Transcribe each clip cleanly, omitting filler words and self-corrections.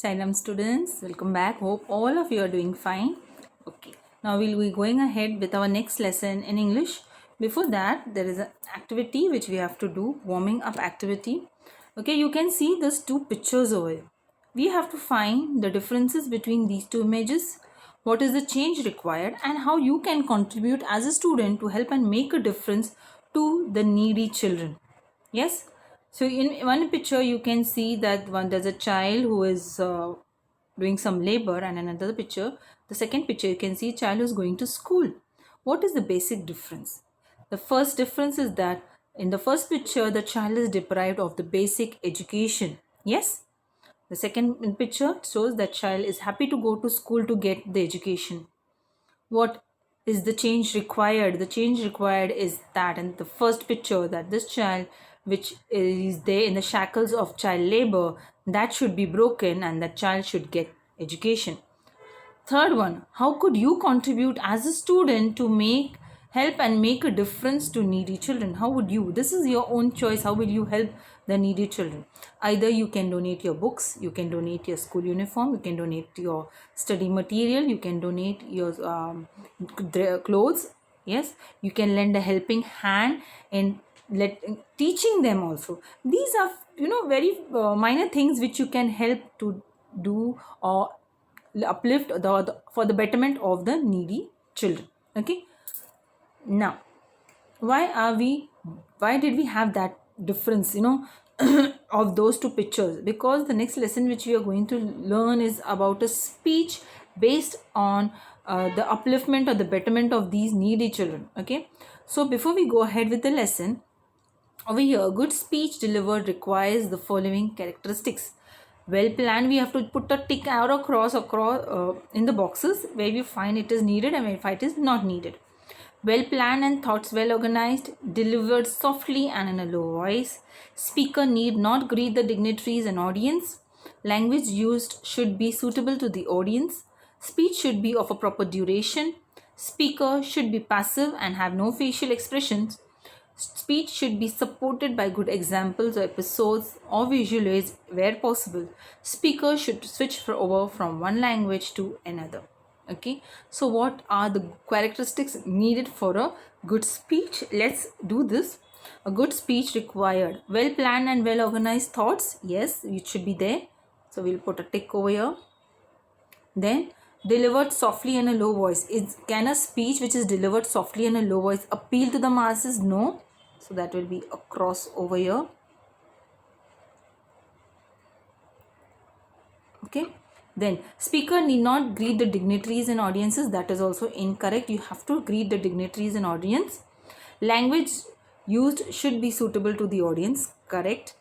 Salam students, welcome back. Hope all of you are doing fine. Okay, now we'll be going ahead with our next lesson in English. Before that, there is an activity which we have to do, warming up activity. Okay, you can see these two pictures over here. We have to find the differences between these two images, what is the change required, and how you can contribute as a student to help and make a difference to the needy children. Yes, so in one picture you can see that there's a child who is doing some labor, and another picture, the second picture, you can see child who's going to school. What is the basic difference? The first difference is that in the first picture the child is deprived of the basic education. Yes, the second picture shows that child is happy to go to school to get the education. What is the change required? The change required is that in the first picture, that this child which is there in the shackles of child labor, that should be broken and that child should get education. Third one, how could you contribute as a student to help and make a difference to needy children? How would you? This is your own choice. How will you help the needy children? Either you can donate your books, you can donate your school uniform, you can donate your study material, you can donate your clothes. Yes, you can lend a helping hand in teaching them also. These are very minor things which you can help to do or uplift for the betterment of the needy children. Okay, now why did we have that difference of those two pictures? Because the next lesson which we are going to learn is about a speech based on the upliftment or the betterment of these needy children. Okay, so before we go ahead with the lesson, over here, a good speech delivered requires the following characteristics. Well planned, we have to put a tick or a cross across in the boxes where we find it is needed and where it is not needed. Well planned and thoughts well organized, delivered softly and in a low voice. Speaker need not greet the dignitaries and audience. Language used should be suitable to the audience. Speech should be of a proper duration. Speaker should be passive and have no facial expressions. Speech should be supported by good examples or episodes or visual aids where possible. Speakers should switch over from one language to another. Okay, so what are the characteristics needed for a good speech? Let's do this. A good speech required well planned and well organized thoughts. Yes, it should be there. So we'll put a tick over here. Then delivered softly in a low voice. Can a speech which is delivered softly in a low voice appeal to the masses? No. So that will be a cross over here. Okay. Then speaker need not greet the dignitaries and audiences. That is also incorrect. You have to greet the dignitaries and audience. Language used should be suitable to the audience. Correct.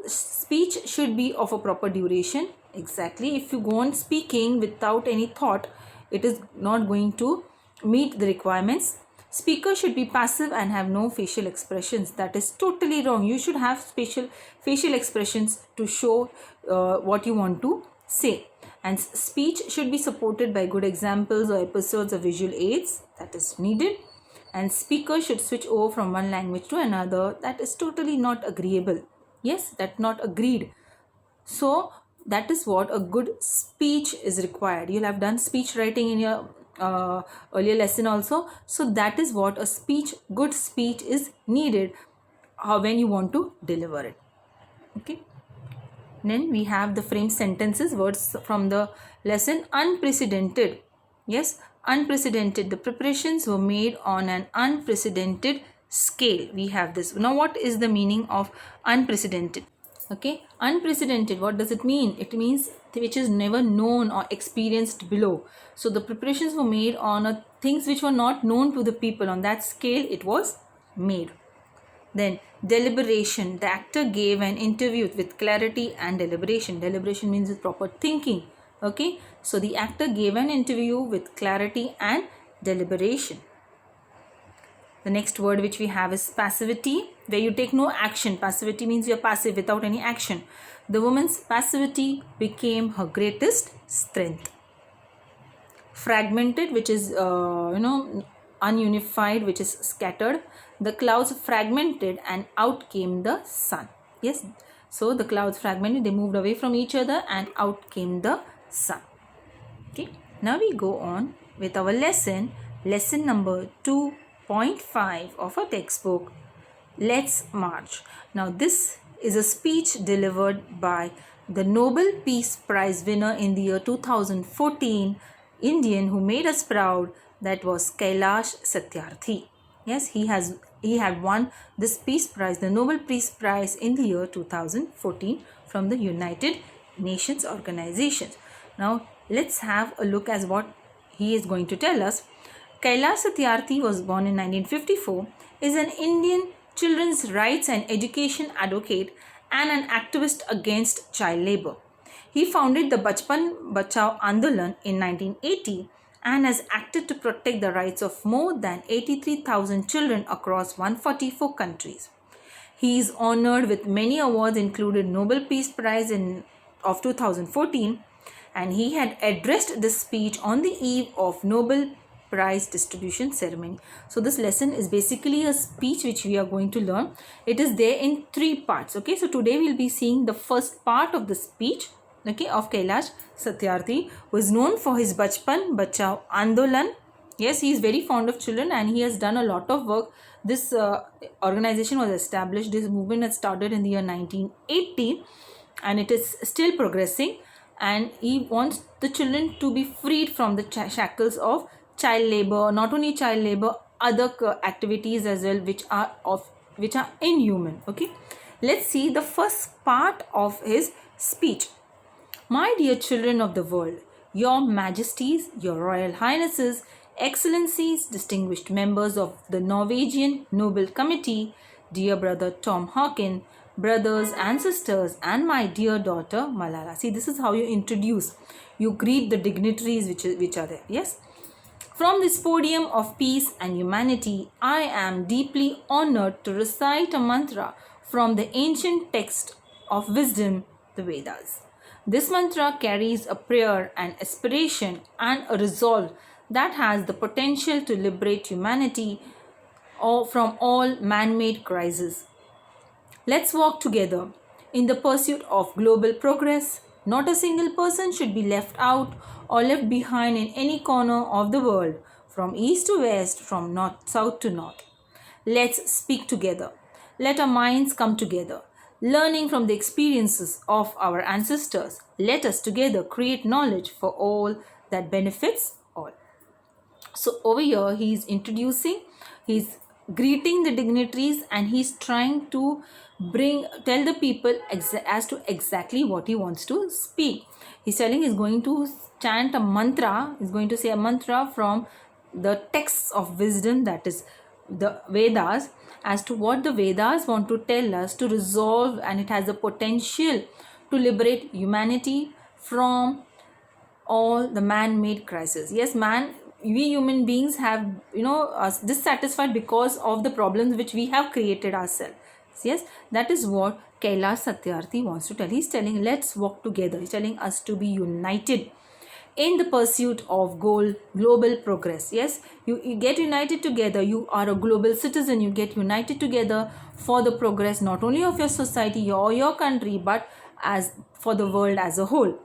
Speech should be of a proper duration. Exactly. If you go on speaking without any thought, it is not going to meet the requirements. Speaker should be passive and have no facial expressions. That is totally wrong. You should have facial expressions to show what you want to say. And speech should be supported by good examples or episodes of visual aids. That is needed. And speaker should switch over from one language to another. That is totally not agreeable. Yes, that's not agreed. So that is what a good speech is required. You'll have done speech writing in your earlier lesson also. So that is what a good speech is needed when you want to deliver it. Okay. Then we have the frame sentences, words from the lesson. Unprecedented. Yes, unprecedented. The preparations were made on an unprecedented scale. We have this. Now what is the meaning of unprecedented? Okay, unprecedented, what does it mean? It means which is never known or experienced below. So the preparations were made on things which were not known to the people. On that scale it was made. Then deliberation, the actor gave an interview with clarity and deliberation. Deliberation means with proper thinking. Okay, so the actor gave an interview with clarity and deliberation. The next word which we have is passivity, where you take no action. Passivity means you are passive without any action. The woman's passivity became her greatest strength. Fragmented, which is ununified, which is scattered. The clouds fragmented and out came the sun. Yes, So the clouds fragmented, they moved away from each other, and out came the sun. Okay, now we go on with our lesson number 2.5 of our textbook, Let's March. Now this is a speech delivered by the Nobel Peace Prize winner in the year 2014, Indian, who made us proud, that was Kailash Satyarthi. Yes, he had won this Peace Prize, the Nobel Peace Prize, in the year 2014 from the United Nations Organization. Now let's have a look at what he is going to tell us. Kailash Satyarthi was born in 1954, is an Indian children's rights and education advocate and an activist against child labor. He founded the Bachpan Bachao Andolan in 1980 and has acted to protect the rights of more than 83,000 children across 144 countries. He is honored with many awards, including Nobel Peace Prize of 2014, and he had addressed this speech on the eve of Nobel Prize distribution ceremony. So this lesson is basically a speech which we are going to learn. It is there in 3 parts. Okay, so today we will be seeing the first part of the speech, okay, of Kailash Satyarthi, who is known for his Bachpan Bachao Andolan. Yes, he is very fond of children and he has done a lot of work. This organization was established, this movement had started in the year 1980 and it is still progressing, and he wants the children to be freed from the shackles of child labor. Not only child labor, other activities as well which are inhuman. Okay, let's see the first part of his speech. My dear children of the world, your majesties, your royal highnesses, excellencies, distinguished members of the Norwegian Nobel Committee, dear brother Tom Hawkin, brothers and sisters, and my dear daughter Malala. See, this is how you introduce. You greet the dignitaries which are there. Yes. From this podium of peace and humanity, I am deeply honored to recite a mantra from the ancient text of wisdom, the Vedas. This mantra carries a prayer, an aspiration, and a resolve that has the potential to liberate humanity from all man-made crises. Let's walk together in the pursuit of global progress. Not a single person should be left out or left behind in any corner of the world, from east to west, from south to north. Let's speak together. Let our minds come together. Learning from the experiences of our ancestors, let us together create knowledge for all that benefits all. So over here he is introducing, he's greeting the dignitaries, and he's trying to tell the people as to exactly what he wants to speak. He's telling he's going to chant a mantra, he's going to say a mantra from the texts of wisdom, that is the Vedas, as to what the Vedas want to tell us to resolve, and it has the potential to liberate humanity from all the man-made crises. Yes, we human beings have dissatisfied because of the problems which we have created ourselves. Yes, that is what Kailash Satyarthi wants to tell. He's telling, let's walk together. He's telling us to be united in the pursuit of global progress. Yes, you get united together. You are a global citizen. You get united together for the progress not only of your society or your country, but as for the world as a whole.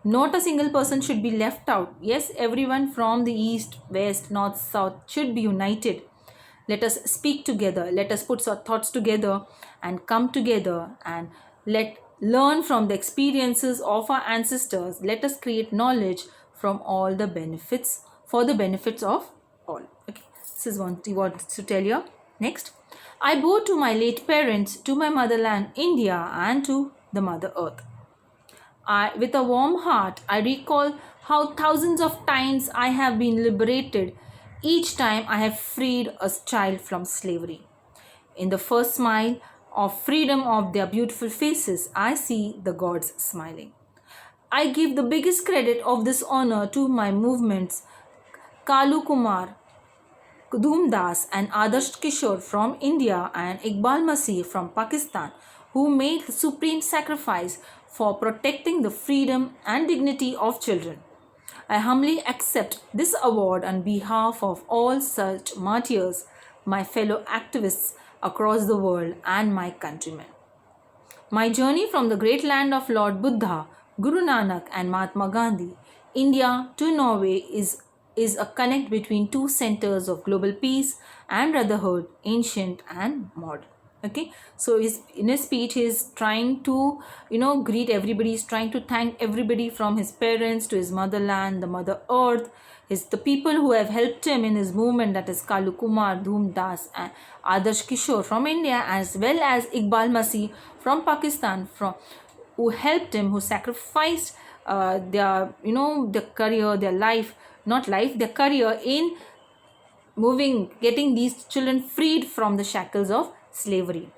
Not a single person should be left out. Yes, everyone from the east, west, north, south should be united. Let us speak together. Let us put our thoughts together and come together, and learn from the experiences of our ancestors. Let us create knowledge from all the benefits, for the benefits of all. Okay, this is what he wants to tell you. Next, I bow to my late parents, to my motherland, India, and to the Mother Earth. With a warm heart, I recall how thousands of times I have been liberated, each time I have freed a child from slavery. In the first smile of freedom of their beautiful faces, I see the gods smiling. I give the biggest credit of this honor to my movements, Kalu Kumar, Kudum Das, and Adarsh Kishore from India, and Iqbal Masih from Pakistan, who made the supreme sacrifice for protecting the freedom and dignity of children. I humbly accept this award on behalf of all such martyrs, my fellow activists across the world, and my countrymen. My journey from the great land of Lord Buddha, Guru Nanak, and Mahatma Gandhi, India to Norway is a connect between two centers of global peace and brotherhood, ancient and modern. Okay, so in his speech he's trying to greet everybody. He's trying to thank everybody, from his parents to his motherland, the mother earth, the people who have helped him in his movement, that is Kalu Kumar, Dhoom Das, and Adarsh Kishore from India, as well as Iqbal Masih from Pakistan, who helped him, who sacrificed their career, their life, not life, their career in getting these children freed from the shackles of slavery.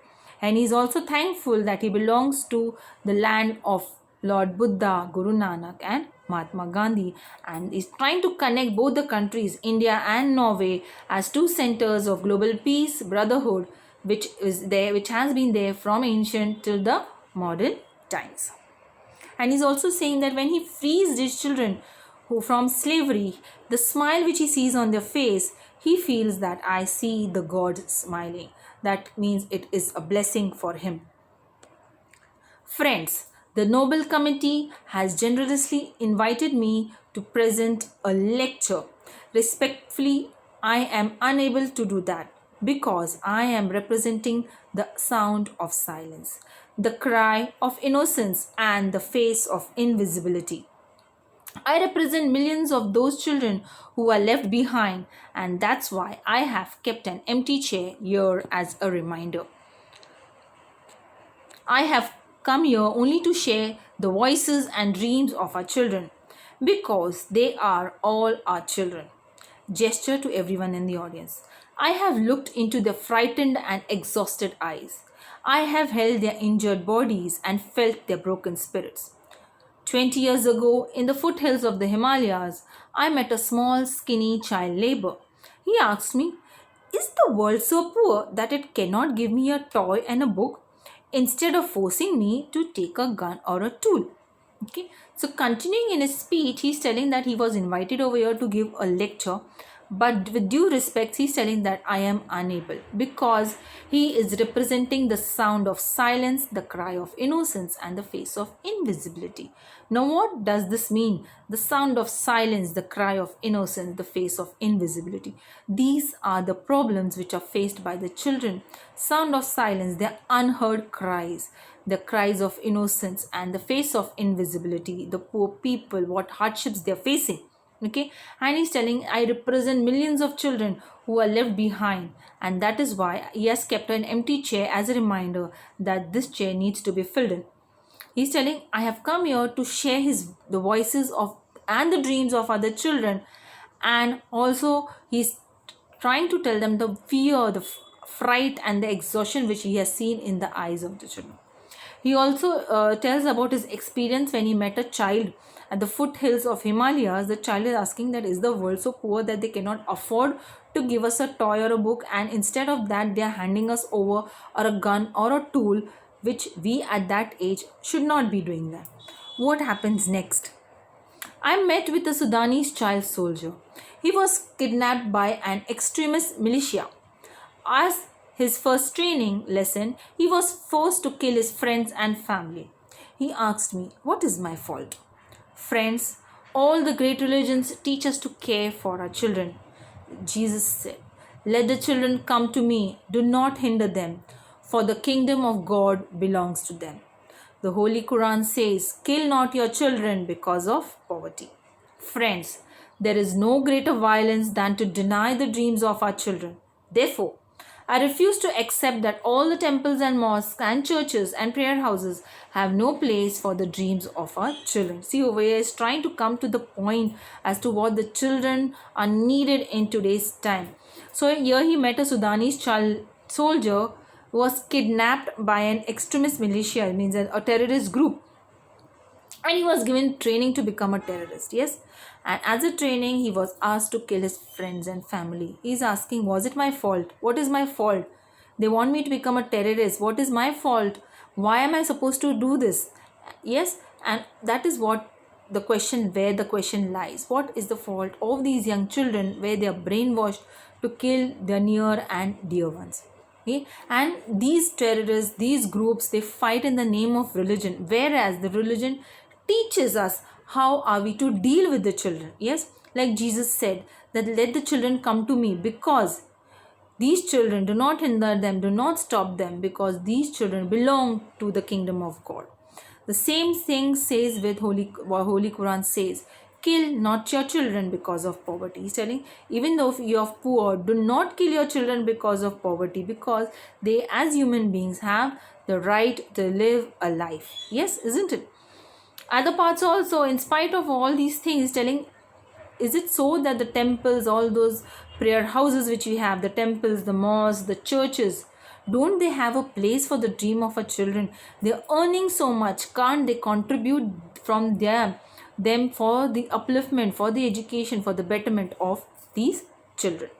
And he's also thankful that he belongs to the land of Lord Buddha, Guru Nanak, and Mahatma Gandhi, and is trying to connect both the countries, India and Norway, as two centers of global peace, brotherhood, which has been there from ancient till the modern times. And he's also saying that when he frees these children who from slavery, the smile which he sees on their face, he feels that I see the God smiling. That means it is a blessing for him. Friends, the Nobel Committee has generously invited me to present a lecture. Respectfully, I am unable to do that because I am representing the sound of silence, the cry of innocence, and the face of invisibility. I represent millions of those children who are left behind, and that's why I have kept an empty chair here as a reminder. I have come here only to share the voices and dreams of our children, because they are all our children. Gesture to everyone in the audience. I have looked into their frightened and exhausted eyes. I have held their injured bodies and felt their broken spirits. 20 years ago, in the foothills of the Himalayas, I met a small, skinny child laborer. He asked me, "Is the world so poor that it cannot give me a toy and a book instead of forcing me to take a gun or a tool?" Okay, so continuing in his speech, he's telling that he was invited over here to give a lecture, but with due respect, he's telling that I am unable, because he is representing the sound of silence, the cry of innocence, and the face of invisibility. Now, what does this mean? The sound of silence, the cry of innocence, the face of invisibility. These are the problems which are faced by the children. Sound of silence, their unheard cries, the cries of innocence, and the face of invisibility, the poor people, what hardships they are facing. Okay, and he's telling, I represent millions of children who are left behind, and that is why he has kept an empty chair as a reminder that this chair needs to be filled in. He's telling, I have come here to share the voices of and the dreams of other children, and also he's trying to tell them the fear, the fright, and the exhaustion which he has seen in the eyes of the children. He also tells about his experience when he met a child at the foothills of Himalayas. The child is asking that, is the world so poor that they cannot afford to give us a toy or a book, and instead of that they are handing us over or a gun or a tool, which we at that age should not be doing that. What happens next? I met with a Sudanese child soldier. He was kidnapped by an extremist militia. As his first training lesson, he was forced to kill his friends and family. He asked me, what is my fault? Friends, all the great religions teach us to care for our children. Jesus said, let the children come to me, do not hinder them, for the kingdom of God belongs to them. The Holy Quran says, kill not your children because of poverty. Friends, there is no greater violence than to deny the dreams of our children. Therefore, I refuse to accept that all the temples and mosques and churches and prayer houses have no place for the dreams of our children. See, over here is trying to come to the point as to what the children are needed in today's time. So here he met a Sudanese child soldier who was kidnapped by an extremist militia, it means a terrorist group. And he was given training to become a terrorist, yes. And as a training, he was asked to kill his friends and family. He's asking, was it my fault? What is my fault? They want me to become a terrorist. What is my fault? Why am I supposed to do this? Yes, and that is what the question, where the question lies. What is the fault of these young children where they are brainwashed to kill their near and dear ones? Okay? And these terrorists, these groups, they fight in the name of religion, whereas the religion teaches us how are we to deal with the children. Yes, like Jesus said that let the children come to me, because these children, do not hinder them, do not stop them, because these children belong to the kingdom of God. The same thing says with Holy Quran says, kill not your children because of poverty. He's telling, even though you are poor, do not kill your children because of poverty, because they as human beings have the right to live a life. Yes, isn't it? Other parts also, in spite of all these things, telling, is it so that the temples, all those prayer houses which we have, the temples, the mosques, the churches, don't they have a place for the dream of our children? They're earning so much, can't they contribute from them for the upliftment, for the education, for the betterment of these children?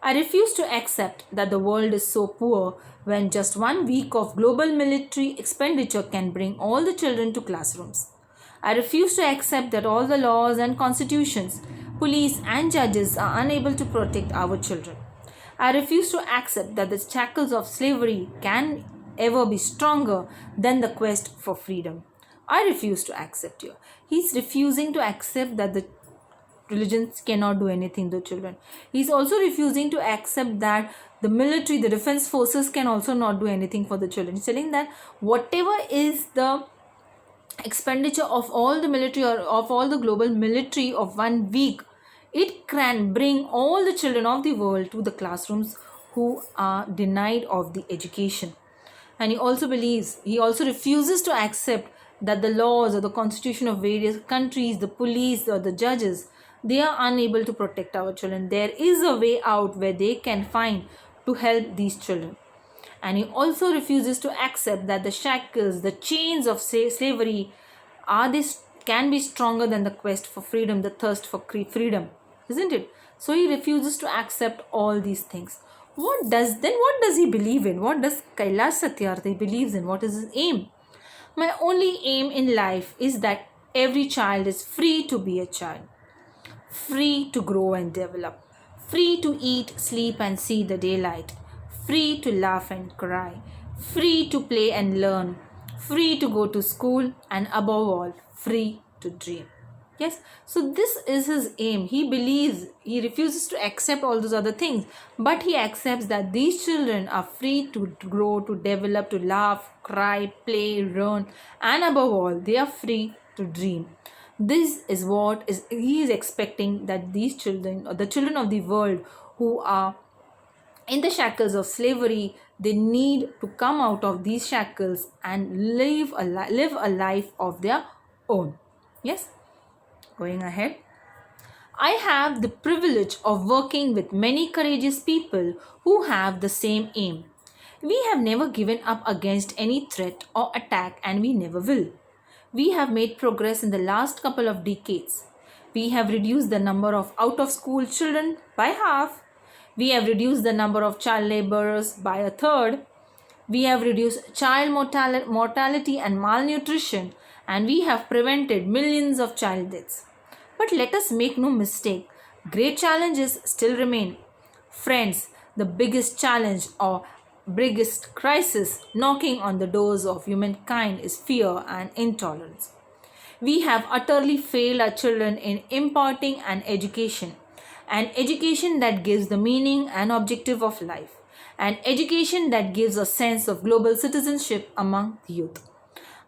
I refuse to accept that the world is so poor when just 1 week of global military expenditure can bring all the children to classrooms. I refuse to accept that all the laws and constitutions, police and judges are unable to protect our children. I refuse to accept that the shackles of slavery can ever be stronger than the quest for freedom. I refuse to accept you. He's refusing to accept that the religions cannot do anything to children. He's also refusing to accept that the military, the defense forces can also not do anything for the children. He's telling that whatever is the expenditure of all the military or of all the global military of 1 week, it can bring all the children of the world to the classrooms who are denied of the education. And he also refuses to accept that the laws or the constitution of various countries, the police or the judges, they are unable to protect our children. There is a way out where they can find to help these children. And he also refuses to accept that the shackles, the chains of slavery can be stronger than the quest for freedom, the thirst for freedom, isn't it? So he refuses to accept all these things. What does he believe in? What does Kailash Satyarthi believes in? What is his aim? My only aim in life is that every child is free to be a child, free to grow and develop, free to eat, sleep and see the daylight, free to laugh and cry, free to play and learn, free to go to school, and above all, free to dream. Yes, so this is his aim. He refuses to accept all those other things, but he accepts that these children are free to grow, to develop, to laugh, cry, play, run, and above all, they are free to dream. This is what he is expecting, that these children, or the children of the world who are in the shackles of slavery, they need to come out of these shackles and live a life of their own. Yes, going ahead. I have the privilege of working with many courageous people who have the same aim. We have never given up against any threat or attack, and we never will. We have made progress in the last couple of decades. We have reduced the number of out-of-school children by half. We have reduced the number of child laborers by a third. We have reduced child mortality and malnutrition, and we have prevented millions of child deaths. But let us make no mistake, great challenges still remain. Friends, the biggest challenge or biggest crisis knocking on the doors of humankind is fear and intolerance. We have utterly failed our children in imparting an education that gives the meaning and objective of life, an education that gives a sense of global citizenship among the youth.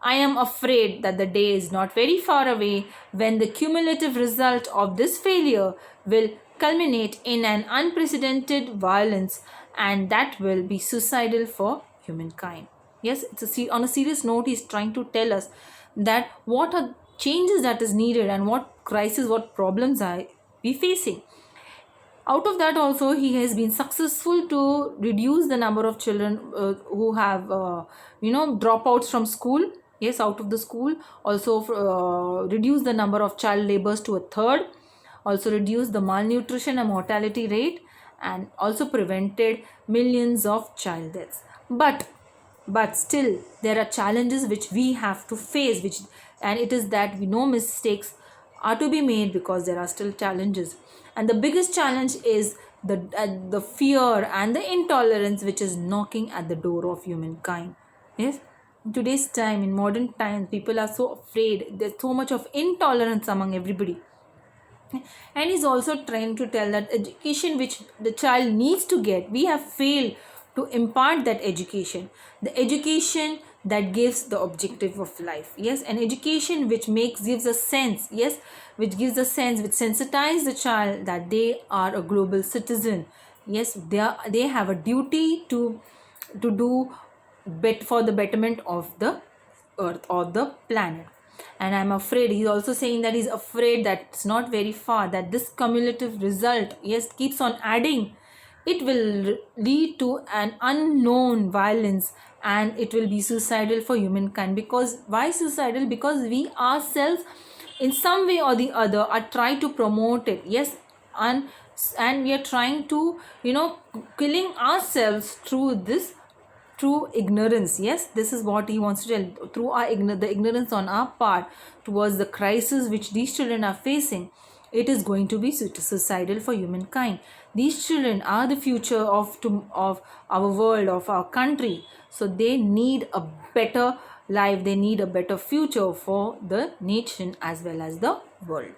I am afraid that the day is not very far away when the cumulative result of this failure will culminate in an unprecedented violence, and that will be suicidal for humankind. Yes, on a serious note, he's trying to tell us that what are changes that is needed and what crisis, what problems are we facing. Out of that also, he has been successful to reduce the number of children who have dropouts from school. Yes, out of the school. Also reduce the number of child labors to a third. Also reduce the malnutrition and mortality rate, and also prevented millions of child deaths. But still there are challenges which we have to face, and it is that we know mistakes are to be made because there are still challenges. And the biggest challenge is the fear and the intolerance which is knocking at the door of humankind. Yes, in today's time, in modern times, people are so afraid. There's so much of intolerance among everybody. And he's also trying to tell that education which the child needs to get, we have failed to impart that education, the education that gives the objective of life. Yes, an education which gives a sense. Yes, which gives a sense, which sensitizes the child that they are a global citizen. Yes, they have a duty to do for the betterment of the earth or the planet. And I'm afraid, he's also saying that he's afraid that it's not very far, that this cumulative result, yes, keeps on adding. It will lead to an unknown violence, and it will be suicidal for humankind. Because why suicidal? Because we ourselves in some way or the other are trying to promote it. Yes, and we are trying to, killing ourselves through this, through ignorance. Yes, this is what he wants to tell. Through the ignorance on our part towards the crisis which these children are facing, it is going to be suicidal for humankind. These children are the future of our world, of our country. So they need a better life, they need a better future for the nation as well as the world.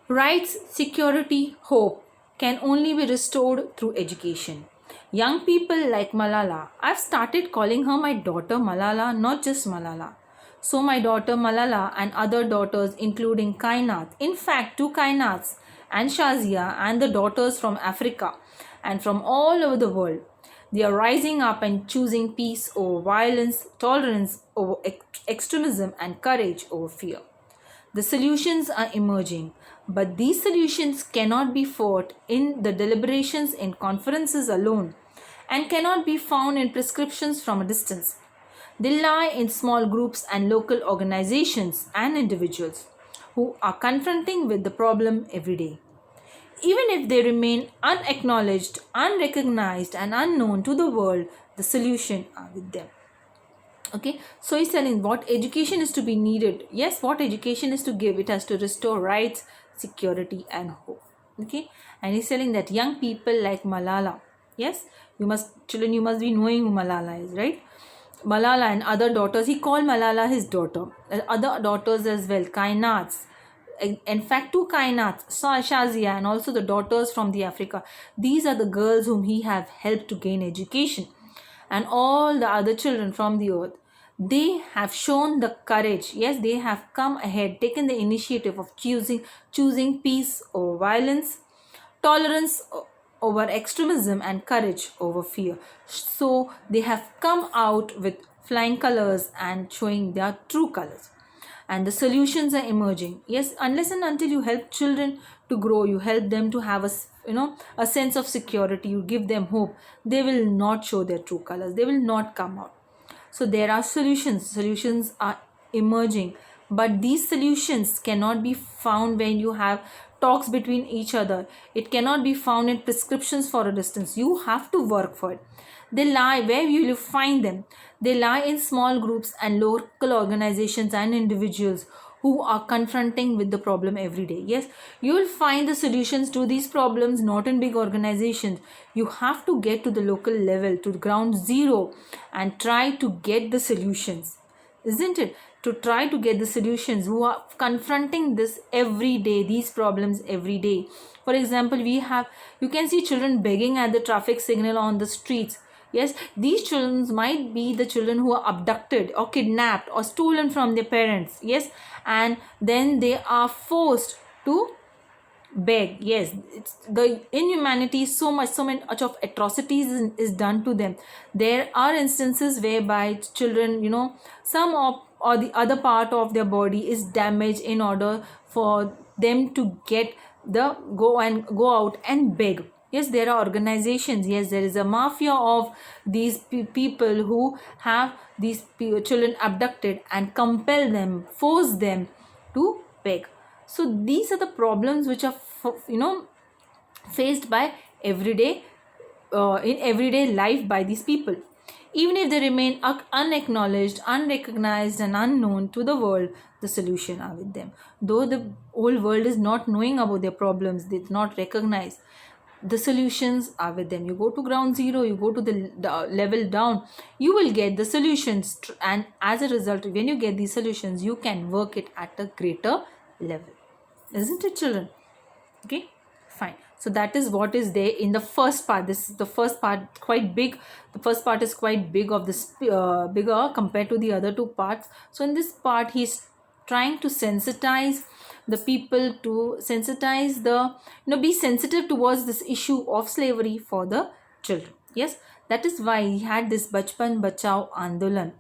Rights, security, hope can only be restored through education. Young people like Malala, I've started calling her my daughter Malala, not just Malala. So my daughter Malala and other daughters including Kainat, in fact 2 Kainats and Shazia and the daughters from Africa and from all over the world, they are rising up and choosing peace over violence, tolerance over extremism, and courage over fear. The solutions are emerging, but these solutions cannot be fought in the deliberations in conferences alone and cannot be found in prescriptions from a distance. They lie in small groups and local organizations and individuals who are confronting with the problem every day. Even if they remain unacknowledged, unrecognized, and unknown to the world, the solution are with them. Okay, so he's telling what education is to be needed. Yes, what education is to give, it has to restore rights, security, and hope. Okay, and he's telling that young people like Malala, yes, you must be knowing who Malala is, right? Malala and other daughters, he called Malala his daughter, other daughters as well, Kainats. In fact 2 Kainats, Shazia, and also the daughters from the Africa. These are the girls whom he have helped to gain education. And all the other children from the earth, they have shown the courage. Yes, they have come ahead, taken the initiative of choosing peace over violence, tolerance over extremism, and courage over fear. So they have come out with flying colors and showing their true colors. And the solutions are emerging. Yes, unless and until you help children to grow, you help them to have a sense of security, you give them hope, they will not show their true colors, they will not come out. So there are solutions are emerging, but these solutions cannot be found when you have talks between each other. It cannot be found in prescriptions for a distance. You have to work for it. They lie, where will you find them? They lie in small groups and local organizations and individuals who are confronting with the problem every day. Yes, you will find the solutions to these problems not in big organizations. You have to get to the local level, to ground zero, and try to get the solutions, isn't it? To try to get the solutions, who are confronting this every day, these problems every day. For example, you can see children begging at the traffic signal on the streets. Yes, these children might be the children who are abducted or kidnapped or stolen from their parents. Yes, and then they are forced to beg. Yes, it's the inhumanity, so much of atrocities is done to them. There are instances whereby children, some or the other part of their body is damaged in order for them to go out and beg. Yes, there are organizations. Yes, there is a mafia of these people who have these children abducted and compel them, force them to beg. So these are the problems which are faced by in everyday life by these people. Even if they remain unacknowledged, unrecognized, and unknown to the world, the solution are with them. Though the whole world is not knowing about their problems, they do not recognize, the solutions are with them. You go to ground zero, you go to the level down, you will get the solutions, and as a result, when you get these solutions, you can work it at a greater level. Isn't it, children? Okay, fine. So that is what is there in the first part. This is the first part, quite big. The first part is quite big of this, bigger compared to the other two parts. So in this part, he's trying to sensitize the people, to sensitize the, be sensitive towards this issue of slavery for the children. Yes, that is why he had this Bachpan Bachao Andolan.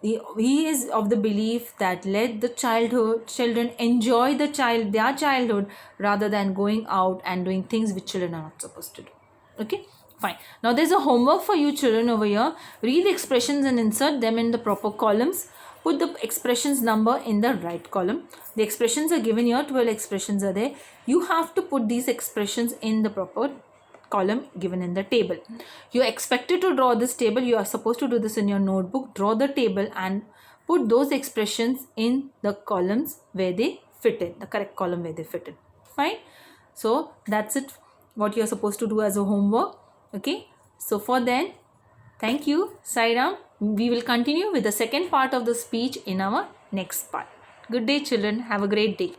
He is of the belief that let the children enjoy their childhood rather than going out and doing things which children are not supposed to do. Okay, fine. Now there's a homework for you children over here. Read the expressions and insert them in the proper columns. Put the expressions number in the right column. The expressions are given here, 12 expressions are there. You have to put these expressions in the proper column given in the table. You are expected to draw this table. You are supposed to do this in your notebook. Draw the table and put those expressions in the columns where they fit in, the correct column where they fit in. Fine. So that's it, what you are supposed to do as a homework. Okay. So for then, thank you, Sairam. We will continue with the second part of the speech in our next part. Good day, children. Have a great day.